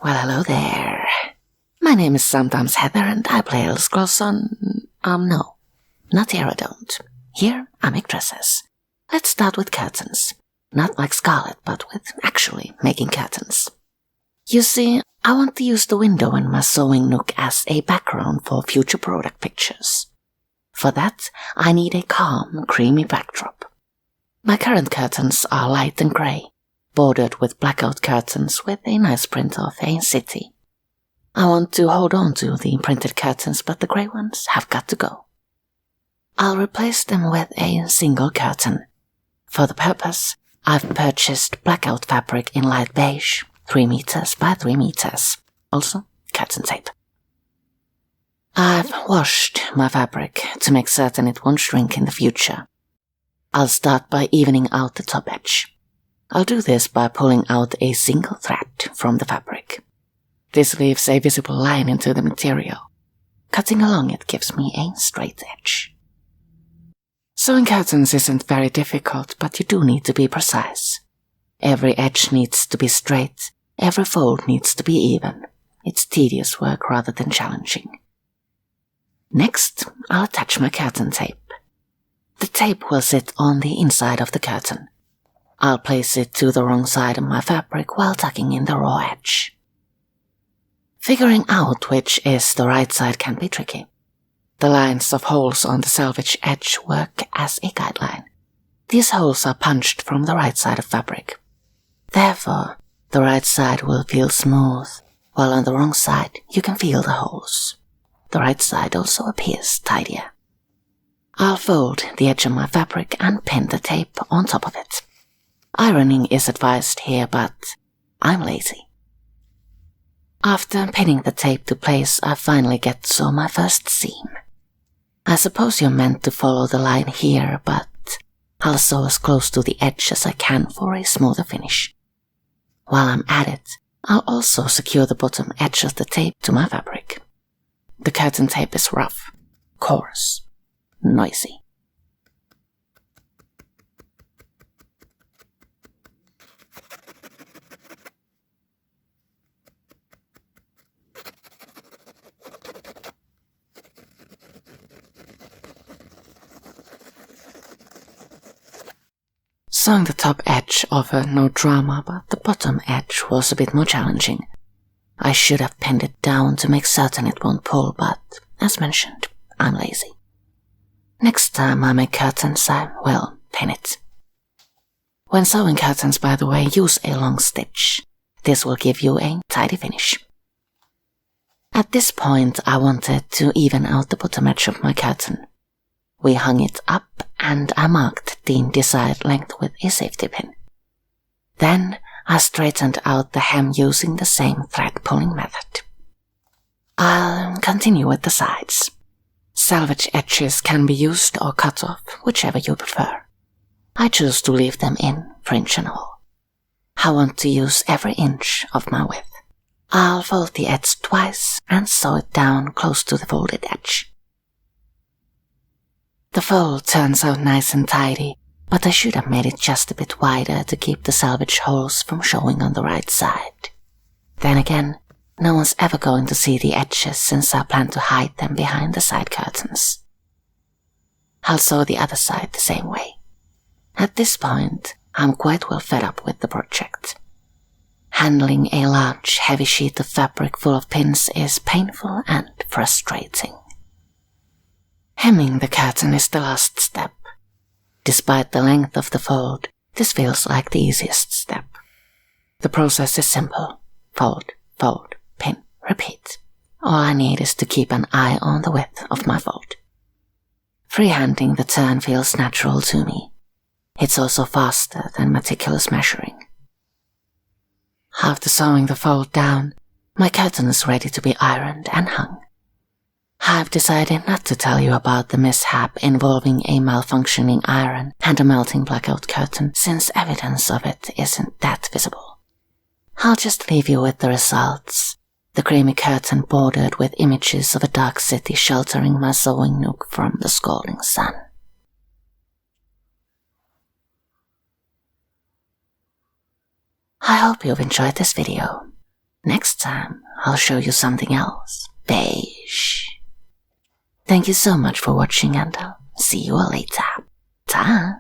Well, hello there. My name is sometimes Heather and I play Elder Scrolls on... no. Not here I don't. Here I make dresses. Let's start with curtains. Not like Scarlet, but with actually making curtains. You see, I want to use the window in my sewing nook as a background for future product pictures. For that, I need a calm, creamy backdrop. My current curtains are light and grey, bordered with blackout curtains with a nice print of a city. I want to hold on to the printed curtains, but the grey ones have got to go. I'll replace them with a single curtain. For the purpose, I've purchased blackout fabric in light beige, 3 meters by 3 meters. Also, curtain tape. I've washed my fabric to make certain it won't shrink in the future. I'll start by evening out the top edge. I'll do this by pulling out a single thread from the fabric. This leaves a visible line into the material. Cutting along it gives me a straight edge. Sewing curtains isn't very difficult, but you do need to be precise. Every edge needs to be straight, every fold needs to be even. It's tedious work rather than challenging. Next, I'll attach my curtain tape. The tape will sit on the inside of the curtain. I'll place it to the wrong side of my fabric while tucking in the raw edge. Figuring out which is the right side can be tricky. The lines of holes on the selvage edge work as a guideline. These holes are punched from the right side of fabric. Therefore, the right side will feel smooth, while on the wrong side you can feel the holes. The right side also appears tidier. I'll fold the edge of my fabric and pin the tape on top of it. Ironing is advised here, but I'm lazy. After pinning the tape to place, I finally get to sew my first seam. I suppose you're meant to follow the line here, but I'll sew as close to the edge as I can for a smoother finish. While I'm at it, I'll also secure the bottom edge of the tape to my fabric. The curtain tape is rough, coarse, noisy. Sewing the top edge offered no drama, but the bottom edge was a bit more challenging. I should have pinned it down to make certain it won't pull, but, as mentioned, I'm lazy. Next time I make curtains, I will pin it. When sewing curtains, by the way, use a long stitch. This will give you a tidy finish. At this point, I wanted to even out the bottom edge of my curtain. We hung it up and I marked the desired length with a safety pin. Then I straightened out the hem using the same thread pulling method. I'll continue with the sides. Salvage edges can be used or cut off, whichever you prefer. I choose to leave them in, fringe and all. I want to use every inch of my width. I'll fold the edge twice and sew it down close to the folded edge. The fold turns out nice and tidy, but I should have made it just a bit wider to keep the salvage holes from showing on the right side. Then again, no one's ever going to see the edges since I plan to hide them behind the side curtains. I'll sew the other side the same way. At this point, I'm quite well fed up with the project. Handling a large, heavy sheet of fabric full of pins is painful and frustrating. Hemming the curtain is the last step. Despite the length of the fold, this feels like the easiest step. The process is simple. Fold, fold, pin, repeat. All I need is to keep an eye on the width of my fold. Freehanding the turn feels natural to me. It's also faster than meticulous measuring. After sewing the fold down, my curtain is ready to be ironed and hung. I've decided not to tell you about the mishap involving a malfunctioning iron and a melting blackout curtain, since evidence of it isn't that visible. I'll just leave you with the results. The creamy curtain bordered with images of a dark city sheltering my sewing nook from the scalding sun. I hope you've enjoyed this video. Next time, I'll show you something else. Beige. Thank you so much for watching, and I'll see you all later. Ta!